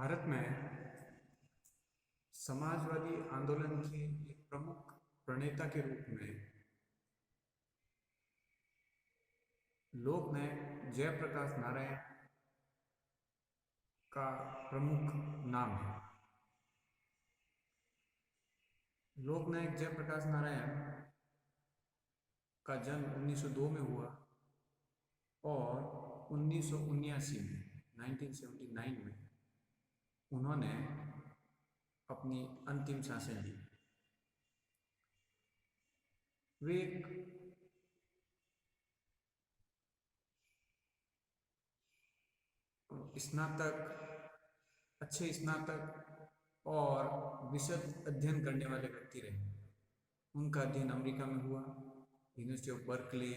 भारत में समाजवादी आंदोलन के एक प्रमुख प्रणेता के रूप में लोकनायक जयप्रकाश नारायण का प्रमुख नाम है। लोकनायक जयप्रकाश नारायण का जन्म 1902 में हुआ और 1979 में 1979 में उन्होंने अपनी अंतिम सांसें ली। वे एक अच्छे स्नातक और विशद अध्ययन करने वाले व्यक्ति रहे। उनका अध्ययन अमेरिका में हुआ, यूनिवर्सिटी ऑफ बर्कले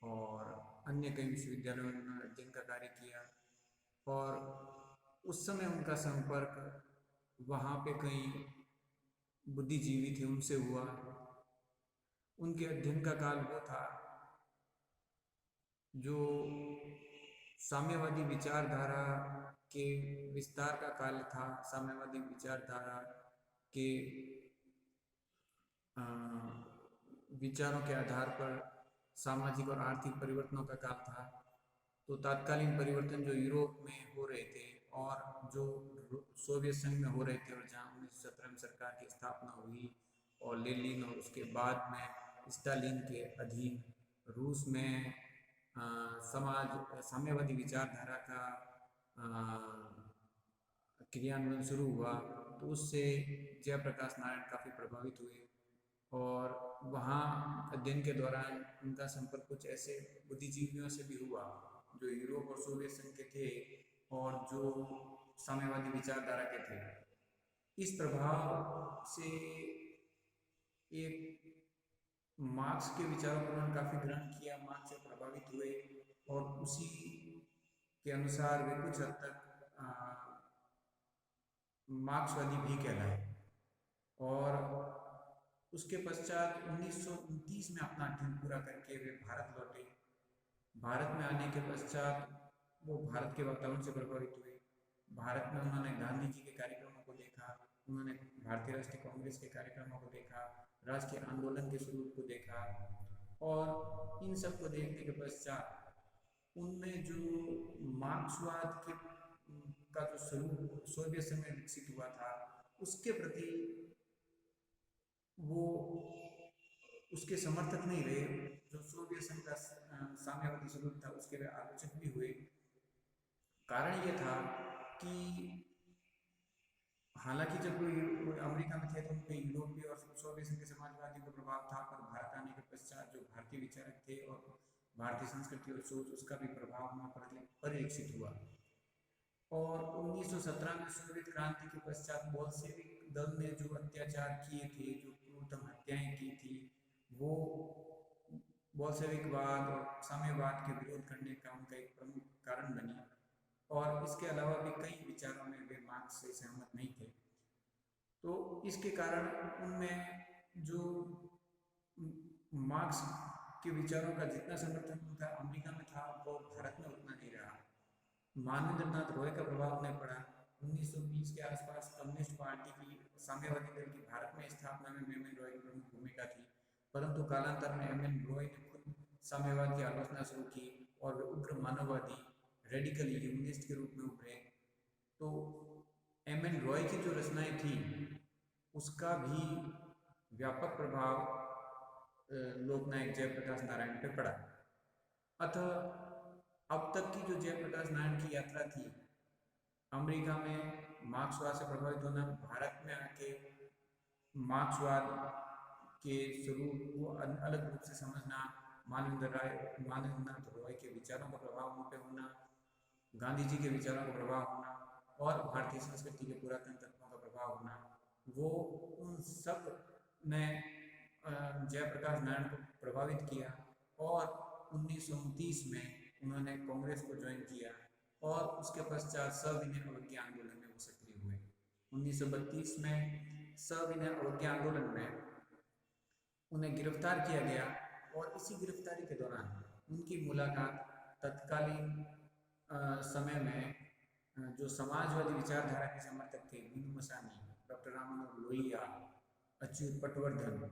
और अन्य कई विश्वविद्यालयों में उन्होंने अध्ययन का कार्य किया और उस समय उनका संपर्क वहाँ पे कई बुद्धिजीवी थे उनसे हुआ। उनके अध्ययन का काल वो था जो साम्यवादी विचारधारा के विस्तार का काल था। साम्यवादी विचारधारा के विचारों के आधार पर सामाजिक और आर्थिक परिवर्तनों का काल था। तो तात्कालीन परिवर्तन जो यूरोप में हो रहे थे और जो सोवियत संघ में हो रहे थे और जहाँ 1917 में सरकार की स्थापना हुई और लेनिन और उसके बाद में स्टालिन के अधीन रूस में साम्यवादी विचारधारा का क्रियान्वयन शुरू हुआ, तो उससे जयप्रकाश नारायण काफ़ी प्रभावित हुए और वहाँ अध्ययन के दौरान उनका संपर्क कुछ ऐसे बुद्धिजीवियों से भी हुआ जो यूरोप और सोवियत संघ के थे और जो साम्यवादी विचारधारा के थे। इस प्रभाव से एक मार्क्स के विचारों को उन्होंने काफ़ी ग्रहण किया, मार्क्स से प्रभावित हुए और उसी के अनुसार वे कुछ हद तक मार्क्सवादी भी कहलाए। और उसके पश्चात 1929 में अपना अध्ययन पूरा करके वे भारत लौटे। भारत में आने के पश्चात वो भारत के वातावरण से प्रभावित हुए। भारत में उन्होंने गांधी जी के कार्यक्रमों को देखा, उन्होंने भारतीय राष्ट्रीय कांग्रेस के कार्यक्रमों को देखा, राष्ट्रीय आंदोलन के स्वरूप को देखा और इन सब को देखने के पश्चात उनमें जो मार्क्सवाद के का जो स्वरूप सोवियत संघ में विकसित हुआ था उसके प्रति वो उसके समर्थक नहीं रहे। जो सोवियत संघ का साम्यवादी स्वरूप था उसके वे आलोचक भी हुए। कारण ये था कि हालांकि जब वो अमेरिका में थे तो उनके यूरोपीय और सोवियत संघ के समाजवादी का प्रभाव था, पर भारत आने के पश्चात जो भारतीय विचारक थे और भारतीय संस्कृति और सोच उसका भी प्रभाव वहाँ परिलक्षित हुआ। और 1917 में सोवियत क्रांति के पश्चात बोल्शेविक दल ने जो अत्याचार किए थे, जो क्रूरतम हत्याएं की थी, वो बोल्शेविकवाद और साम्यवाद के विरोध करने का उनका एक प्रमुख कारण बनी। और इसके अलावा भी कई विचारों में वे मार्क्स से सहमत नहीं थे। तो इसके कारण उनमें जो मार्क्स के विचारों का जितना समर्थन उनका अमेरिका में था वो भारत में उतना नहीं रहा। मानवेंद्रनाथ रॉय का प्रभाव नहीं पड़ा। 1920 के आसपास कम्युनिस्ट पार्टी की साम्यवादी दल की भारत में स्थापना में एम.एन. रॉय की प्रमुख भूमिका थी, परंतु कालांतर में एम.एन. रॉय ने खुद साम्यवाद की आलोचना शुरू की और वे उग्र मानववादी रेडिकल ह्यूमनिस्ट के रूप में उभरे। तो एम.एन. रॉय की जो रचनाएं थी उसका भी व्यापक प्रभाव लोकनायक जयप्रकाश नारायण पे पड़ा। अतः अब तक की जो जयप्रकाश नारायण की यात्रा थी, अमेरिका में मार्क्सवाद से प्रभावित होना, भारत में आके मार्क्सवाद के स्वरूप को अलग रूप से समझना, मानवेंद्रनाथ रॉय के विचारों का प्रभाव उन पे होना, गांधी जी के विचारों का प्रभाव होना और भारतीय संस्कृति के पुरातन तत्वों का प्रभाव होना, वो उन सब ने जयप्रकाश नारायण को प्रभावित किया। और 1929 में उन्होंने कांग्रेस को ज्वाइन किया और उसके पश्चात सविनय अवज्ञा आंदोलन में वो सक्रिय हुए। 1932 में सविनय अवज्ञा आंदोलन में उन्हें गिरफ्तार किया गया और इसी गिरफ्तारी के दौरान उनकी मुलाकात तत्कालीन समय में जो समाजवादी विचारधारा के समर्थक थे, मीनू मसानी, डॉक्टर रामानंद लोहिया, अच्युत पटवर्धन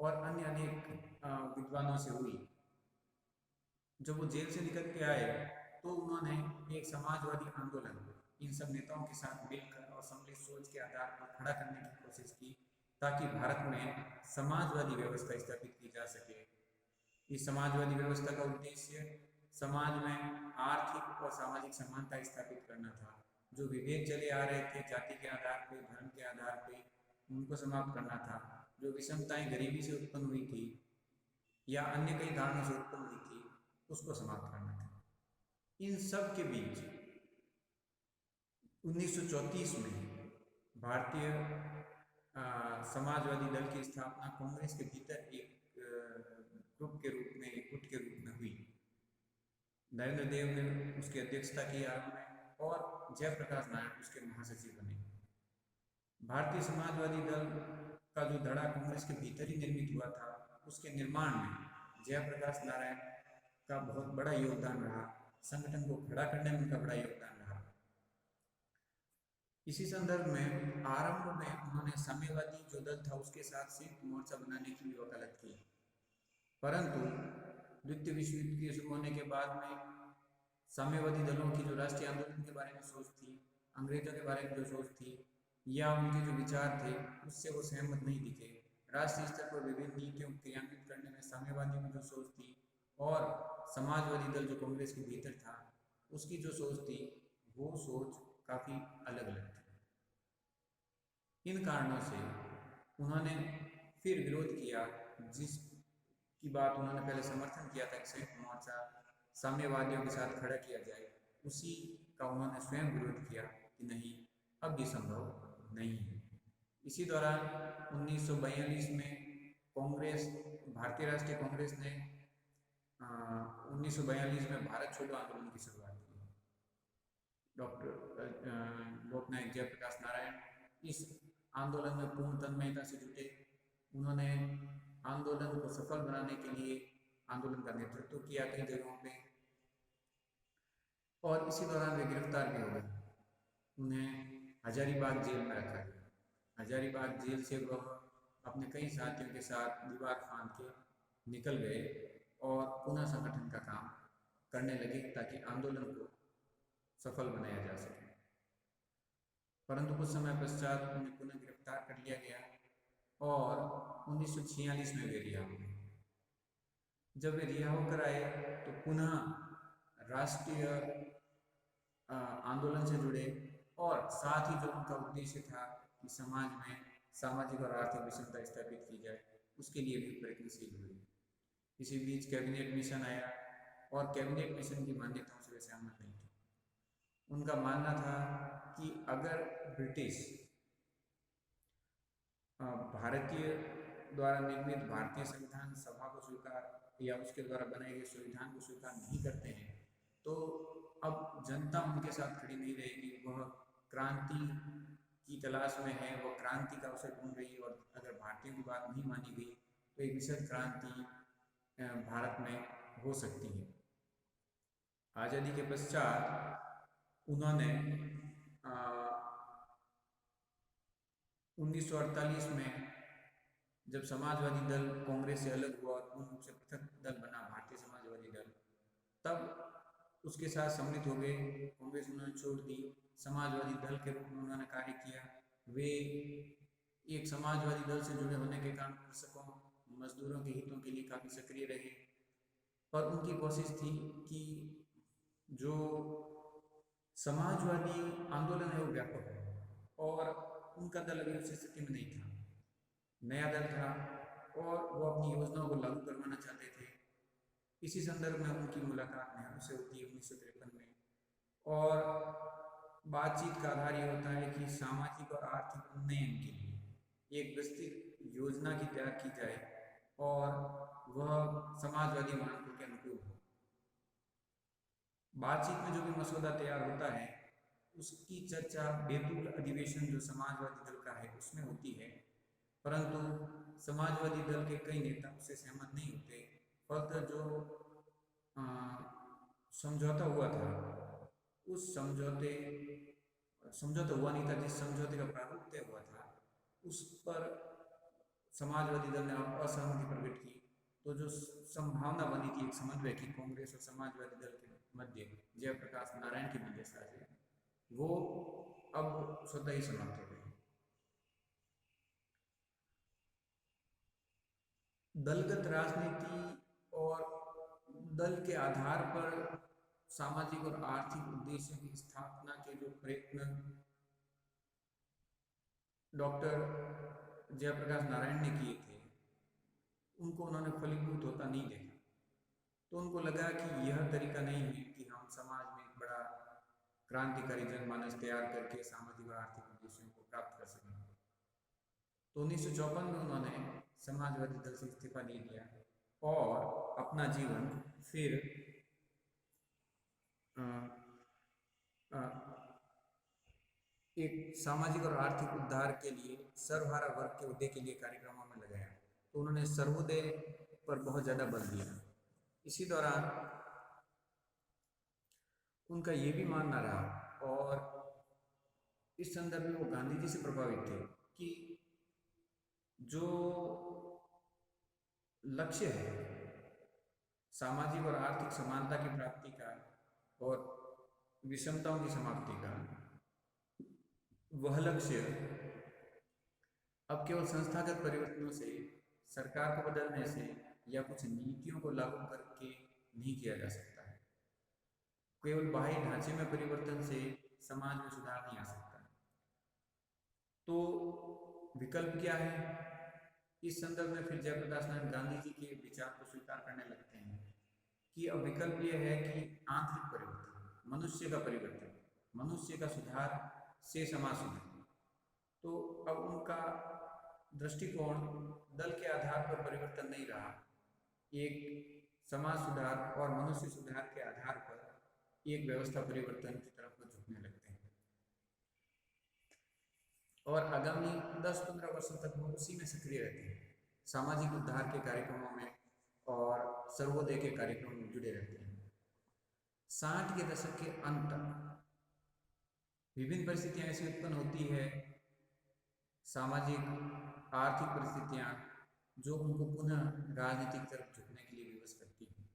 और अन्य अनेक विद्वानों से हुई। जब वो जेल से निकल के आए तो उन्होंने एक समाजवादी आंदोलन इन सब नेताओं के साथ मिलकर और सम्मिलित सोच के आधार पर खड़ा करने की कोशिश की, ताकि भारत में समाजवादी व्यवस्था स्थापित की जा सके। इस समाजवादी व्यवस्था का उद्देश्य समाज में आर्थिक और सामाजिक समानता स्थापित करना था। जो विभेद चले आ रहे थे जाति के आधार पे, धर्म के आधार पे, उनको समाप्त करना था। जो विषमताएं गरीबी से उत्पन्न हुई थी या अन्य कई कारणों से उत्पन्न हुई थी, उसको समाप्त करना था। इन सब के बीच 1934 में भारतीय समाजवादी दल की स्थापना कांग्रेस के भीतर एक ग्रुप के रूप में, एक गुट के रूप में हुई। नरेंद्र देव ने उसकी अध्यक्षता की आरंभ में और जयप्रकाश नारायण उसके महासचिव बने। भारतीय समाजवादी दल का जो धड़ा कांग्रेस के भीतर ही निर्मित हुआ था, उसके निर्माण में जयप्रकाश नारायण का बहुत बड़ा योगदान रहा। संगठन को खड़ा करने में उनका बड़ा योगदान रहा। इसी संदर्भ में आरंभ में उन्होंने साम्यवादी जो दल था उसके साथ संयुक्त मोर्चा बनाने की भी वकालत की, परंतु द्वितीय विश्व युद्ध के शुरू होने के बाद में साम्यवादी दलों की जो राष्ट्रीय आंदोलन के बारे में सोच थी, अंग्रेजों के बारे में जो सोच थी या उनके जो विचार थे, उससे वो सहमत नहीं दिखे। राष्ट्रीय स्तर पर विभिन्न नीतियों को क्रियान्वित करने में साम्यवादियों की जो सोच थी और समाजवादी दल जो कांग्रेस के भीतर था उसकी जो सोच थी, वो सोच काफ़ी अलग अलग थी। इन कारणों से उन्होंने फिर विरोध किया, जिसकी बात उन्होंने पहले समर्थन किया था कि संयुक्त मोर्चा साम्यवादियों के साथ खड़ा किया जाए, उसी का उन्होंने स्वयं विरोध किया कि नहीं, अब ये संभव नहीं है। इसी दौरान 1942 में कांग्रेस, भारतीय राष्ट्रीय कांग्रेस ने 1942 में भारत छोड़ो आंदोलन की शुरुआत की। डॉक्टर लोकनायक जयप्रकाश नारायण इस आंदोलन में पूर्ण तन्मयता से जुटे। उन्होंने आंदोलन को सफल बनाने के लिए आंदोलन का नेतृत्व किया कई जगहों पे, और इसी दौरान वे गिरफ्तार भी हो गए। उन्हें हजारीबाग जेल में रखा गया। हजारीबाग जेल से वह अपने कई साथियों के साथ दीवार फांद के निकल गए और पुनः संगठन का काम करने लगे ताकि आंदोलन को सफल बनाया जा सके। परंतु कुछ समय पश्चात उन्हें पुनः गिरफ्तार कर लिया गया और 1946 में वे रिहा हो गए। जब वे रिहा होकर आए तो पुनः राष्ट्रीय आंदोलन से जुड़े और साथ ही जो उनका उद्देश्य था कि समाज में सामाजिक और आर्थिक विषमता स्थापित की जाए, उसके लिए भी प्रयत्नशील हुए। इसी बीच कैबिनेट मिशन आया और कैबिनेट मिशन की मान्यताओं से वे सहमत नहीं थे। उनका मानना था कि अगर ब्रिटिश भारतीय द्वारा निर्मित भारतीय संविधान सभा को स्वीकार या उसके द्वारा बनाए गए संविधान को स्वीकार नहीं करते हैं, तो अब जनता उनके साथ खड़ी नहीं रहेगी। वह क्रांति की तलाश में है, वह क्रांति का अवसर ढूंढ रही है, और अगर भारतीयों की बात नहीं मानी गई तो एक विशद क्रांति भारत में हो सकती है। आज़ादी के पश्चात उन्होंने 1948 में जब समाजवादी दल कांग्रेस से अलग हुआ और पूर्ण रूप से पृथक दल बना भारतीय समाजवादी दल, तब उसके साथ सम्मिलित हो गए। कांग्रेस उन्होंने छोड़ दी, समाजवादी दल के रूप में उन्होंने कार्य किया। वे एक समाजवादी दल से जुड़े होने के कारण कृषकों, मजदूरों के हितों के लिए काफ़ी सक्रिय रहे, पर उनकी कोशिश थी कि जो समाजवादी आंदोलन है वो व्यापक हो, और उनका दल अभी उस स्थिति में नहीं था, नया दल था और वो अपनी योजनाओं को लागू करवाना चाहते थे। इसी संदर्भ में उनकी मुलाकात नेहरू से होती है 1953 में, और बातचीत का आधार ये होता है कि सामाजिक और आर्थिक उन्नयन के लिए एक विस्तृत योजना की तैयार की जाए और वह समाजवादी मानकों के अनुकूल हो। बातचीत में जो भी मसौदा तैयार होता है उसकी चर्चा बैतूल अधिवेशन जो समाजवादी दल का है उसमें होती है, परंतु समाजवादी दल के कई नेता उससे सहमत नहीं होते। फलतः जो समझौता हुआ था उस समझौता हुआ नहीं था, जिस समझौते का प्रारूप तय हुआ था उस पर समाजवादी दल ने असहमति प्रकट की। तो जो संभावना बनी थी एक समन्वय की कांग्रेस और समाजवादी दल के मध्य जयप्रकाश नारायण की मध्यस्थता से, वो अब स्वतः ही समाप्त हो गई। दलगत राजनीति और दल के आधार पर सामाजिक और आर्थिक उद्देश्यों की स्थापना के जो प्रयत्न डॉक्टर जयप्रकाश नारायण ने किए थे, उनको उन्होंने फलीभूत होता नहीं देखा। तो उनको लगा कि यह तरीका नहीं है कि हम समाज में एक बड़ा क्रांतिकारी जनमानस तैयार करके सामाजिक और आर्थिक उद्देश्यों को प्राप्त कर सकें। तो 1954 में उन्होंने समाजवादी दल से इस्तीफा दे दिया और अपना जीवन फिर एक सामाजिक और आर्थिक उद्धार के लिए सर्वहारा वर्ग के उदय के लिए कार्यक्रमों में लगाया। तो उन्होंने सर्वोदय पर बहुत ज़्यादा बल दिया। इसी दौरान उनका ये भी मानना रहा और इस संदर्भ में वो गांधी जी से प्रभावित थे कि जो लक्ष्य है सामाजिक और आर्थिक समानता की प्राप्ति का और विषमताओं की समाप्ति का, वह लक्ष्य अब केवल संस्थागत परिवर्तनों से, सरकार को बदलने से या कुछ नीतियों को लागू करके नहीं किया जा सकता है। केवल बाह्य ढांचे में परिवर्तन से समाज में सुधार नहीं आ सकता। तो विकल्प क्या है? इस संदर्भ में फिर जयप्रकाश नारायण गांधी जी के विचार को स्वीकार करने लगते हैं कि अब विकल्प यह है कि आंतरिक परिवर्तन, मनुष्य का परिवर्तन, मनुष्य का सुधार से समाज सुधार। तो अब उनका दृष्टिकोण दल के आधार पर परिवर्तन नहीं रहा, एक समाज सुधार और मनुष्य सुधार के आधार पर एक व्यवस्था परिवर्तन की तरफ वो झुकने लगते हैं और आगामी 10-15 वर्षों तक वो उसी में सक्रिय रहते हैं, सामाजिक उद्धार के कार्यक्रमों में और सर्वोदय के कार्यक्रमों में जुड़े रहते हैं। 60 के दशक के अंत तक विभिन्न परिस्थितियां ऐसी उत्पन्न होती है, सामाजिक आर्थिक परिस्थितियां, जो उनको पुनः राजनीतिक तरफ झुकने के लिए विवश करती हैं।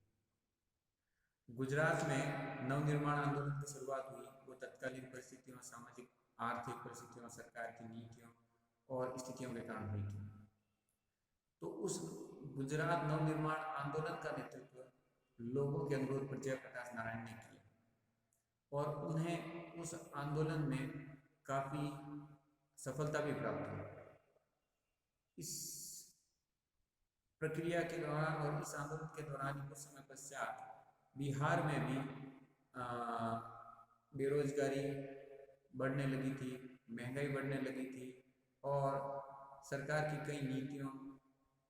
गुजरात में नवनिर्माण आंदोलन की शुरुआत हुई, वो तत्कालीन परिस्थितियों, सामाजिक आर्थिक परिस्थितियों, सरकार की नीतियों और स्थितियों के कारण हुई थी। तो उस गुजरात नवनिर्माण आंदोलन का नेतृत्व लोगों के अनुरोध पर जयप्रकाश नारायण ने किया और उन्हें उस आंदोलन में काफ़ी सफलता भी प्राप्त हुई। इस प्रक्रिया के दौरान और इस आंदोलन के दौरान कुछ समय पश्चात बिहार में भी बेरोजगारी बढ़ने लगी थी, महंगाई बढ़ने लगी थी और सरकार की कई नीतियों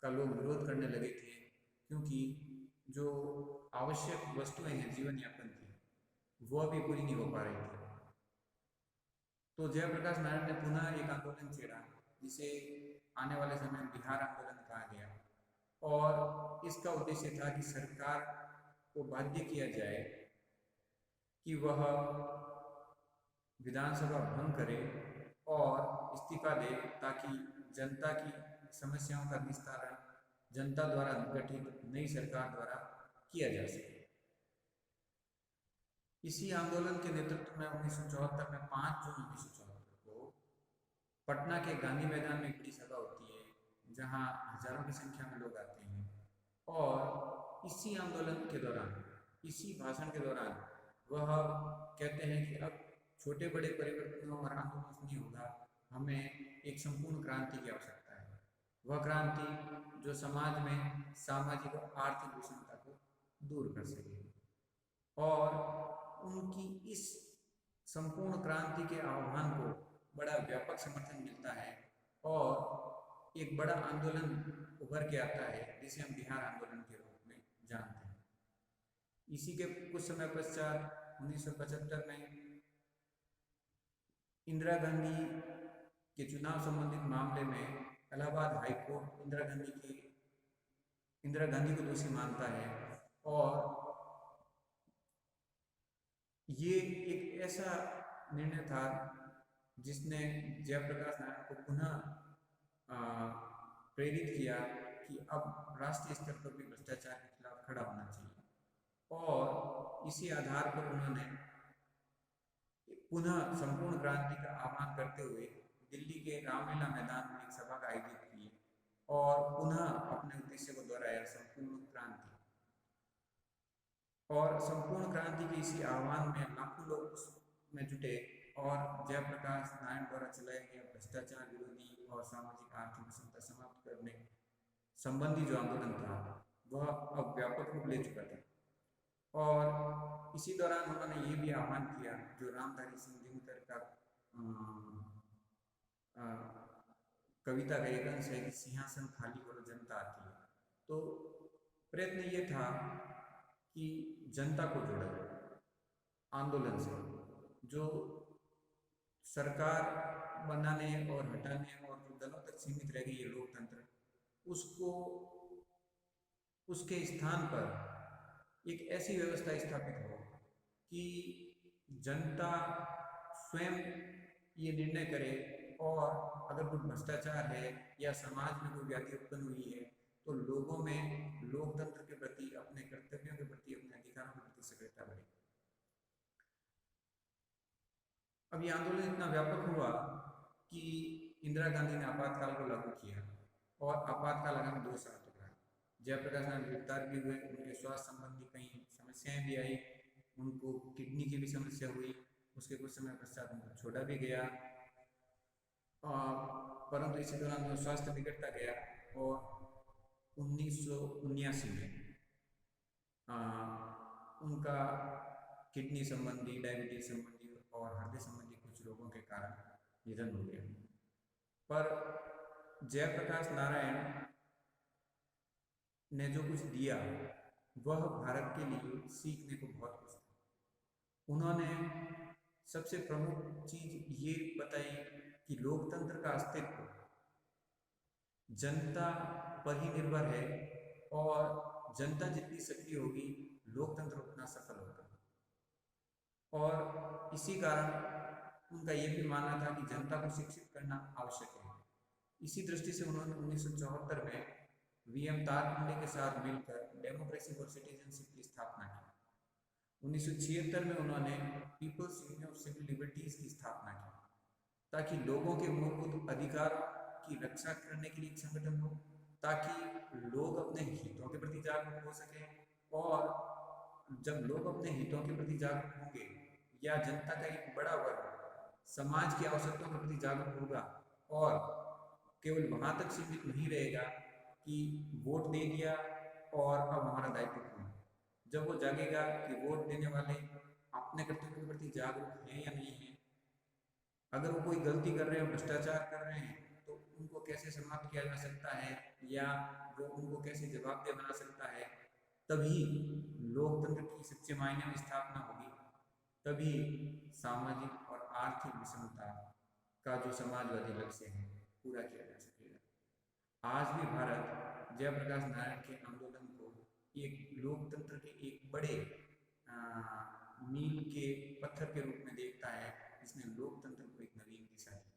का लोग विरोध करने लगे थे, क्योंकि जो आवश्यक वस्तुएं हैं जीवन यापन की, वह भी पूरी नहीं हो पा रही थी। तो जयप्रकाश नारायण ने पुनः एक आंदोलन छेड़ा, जिसे आने वाले समय में बिहार आंदोलन कहा गया और इसका उद्देश्य था कि सरकार को बाध्य किया जाए कि वह विधानसभा भंग करे और इस्तीफा दे, ताकि जनता की समस्याओं का निस्तारण जनता द्वारा गठित नई सरकार द्वारा किया जा सके। इसी आंदोलन के नेतृत्व में 1974 में 5 जून 1974 को पटना के गांधी मैदान में एक बड़ी सभा होती है, जहां हजारों की संख्या में लोग आते हैं और इसी आंदोलन के दौरान, इसी भाषण के दौरान वह कहते हैं कि अब छोटे बड़े परिवर्तनों और आंदोलन से नहीं होगा, हमें एक संपूर्ण क्रांति की आवश्यकता है। वह क्रांति जो समाज में सामाजिक और आर्थिक विषमता को दूर कर सके। और उनकी इस संपूर्ण क्रांति के आह्वान को बड़ा व्यापक समर्थन मिलता है और एक बड़ा आंदोलन उभर के आता है, जिसे हम बिहार आंदोलन के रूप में जानते हैं। इसी के कुछ समय पश्चात 1975 में इंदिरा गांधी के चुनाव संबंधित मामले में इलाहाबाद हाई कोर्ट इंदिरा गांधी को दोषी मानता है और ये एक ऐसा निर्णय था जिसने जयप्रकाश नारायण को पुनः प्रेरित किया कि अब राष्ट्रीय स्तर पर भी भ्रष्टाचार के खिलाफ खड़ा होना चाहिए। और इसी आधार पर उन्होंने पुनः संपूर्ण क्रांति का आह्वान करते हुए दिल्ली के रामलीला मैदान में एक सभा का आयोजित किए और पुनः अपने उद्देश्य को दोहराया, संपूर्ण क्रांति। और संपूर्ण क्रांति के इसी आह्वान में लाखों लोग उसमें जुटे और जयप्रकाश नारायण द्वारा चलाया गया भ्रष्टाचार विरोधी और सामाजिक आर्थिक विषमता समाप्त करने संबंधी जो आंदोलन था वह अब व्यापक रूप ले चुका था। और इसी दौरान उन्होंने ये भी आह्वान किया, जो रामधारी सिंह दिनकर का कविता का एक अंश है कि सिंहासन खाली करो जनता आती है। तो प्रयत्न ये था कि जनता को जोड़ा जाए आंदोलन से, जो सरकार बनाने और हटाने और जो दलों तक सीमित रह गई है लोकतंत्र, उसको उसके स्थान पर एक ऐसी व्यवस्था स्थापित हो कि जनता स्वयं ये निर्णय करे, और अगर कोई भ्रष्टाचार है या समाज में कोई व्याधि उत्पन्न हुई है तो लोगों में लोकतंत्र के प्रति, अपने कर्तव्यों के प्रति, अपने अधिकारों के प्रति सक्रियता बढ़े। अब ये आंदोलन इतना व्यापक हुआ कि इंदिरा गांधी ने आपातकाल को लागू किया और आपातकाल आगामी 2 साल तक रहा। जयप्रकाश नारायण गिरफ्तार भी हुए, उनके स्वास्थ्य संबंधी कई समस्याएं भी आई, उनको किडनी की भी समस्या हुई, उसके कुछ समय पश्चात उनको छोड़ा भी गया। परंतु इसी दौरान उनका स्वास्थ्य बिगड़ता गया और 1979 में उनका किडनी संबंधी, डायबिटीज संबंधी और हृदय संबंधी कुछ रोगों के कारण निधन हो गया। पर जयप्रकाश नारायण ने जो कुछ दिया वह भारत के लिए सीखने को बहुत कुछ था। उन्होंने सबसे प्रमुख चीज ये बताई कि लोकतंत्र का अस्तित्व जनता पर ही निर्भर है और जनता जितनी सक्रिय होगी लोकतंत्र उतना सफल होगा। और इसी कारण उनका यह भी मानना था कि जनता को शिक्षित करना आवश्यक है। इसी दृष्टि से उन्होंने 1974 में वीएम तारपुंडे के साथ मिलकर डेमोक्रेसी फॉर सिटीजनशिप की स्थापना की। 1976 में उन्होंने People's Union of Civil Liberties की स्थापना की, ताकि लोगों के मूलभूत अधिकारों की रक्षा करने के लिए एक संगठन हो, ताकि लोग अपने हितों के प्रति जागरूक हो सके। और जब लोग अपने हितों के प्रति जागरूक होंगे या जनता का एक बड़ा वर्ग समाज की आवश्यकताओं के प्रति जागरूक होगा और केवल वहां तक सीमित नहीं रहेगा कि वोट दे दिया और अब हमारा दायित्व पूर्ण। जब वो जागेगा कि वोट देने वाले अपने कर्तव्य के प्रति जागरूक हैं या नहीं है, अगर वो कोई गलती कर रहे हैं, भ्रष्टाचार कर रहे हैं, तो उनको कैसे समाप्त किया जा सकता है या वो उनको कैसे जवाबदेह बना सकता है, तभी लोकतंत्र की सच्चे मायने में स्थापना होगी। तभी सामाजिक और आर्थिक विषमता का जो समाजवादी लक्ष्य है पूरा किया जा सकेगा। आज भी भारत जयप्रकाश नारायण के आंदोलन को एक लोकतंत्र के एक बड़े मील के पत्थर के रूप में देखता है, जिसने लोकतंत्र को एक नवीन दिशा दी।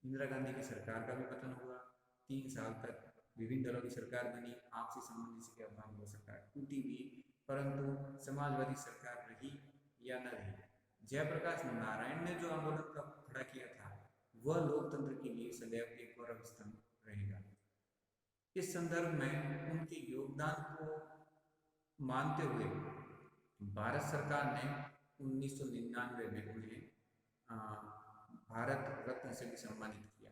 इंदिरा गांधी की सरकार का भी पतन हुआ, 3 साल तक विभिन्न दलों की सरकार बनी, आपसी संबंधी से क्या भाग हो सरकार टूटी भी, परंतु समाजवादी सरकार रही या न रही, जयप्रकाश नारायण ने जो आंदोलन का खड़ा किया था वह लोकतंत्र के लिए सदैव एक गौरव स्तंभ रहेगा। इस संदर्भ में उनके योगदान को मानते हुए भारत सरकार ने 1999 में उन्हें भारत रत्न से भी सम्मानित किया।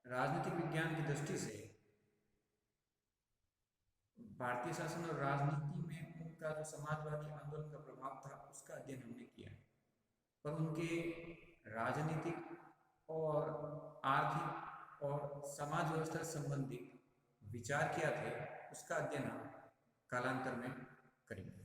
राजनीतिक विज्ञान की दृष्टि से भारतीय शासन और राजनीति में उनका जो समाजवादी आंदोलन का प्रभाव था उसका अध्ययन हमने किया, पर उनके राजनीतिक और आर्थिक और समाज व्यवस्था संबंधित विचार क्या थे उसका अध्ययन हम कालांतर में करेंगे।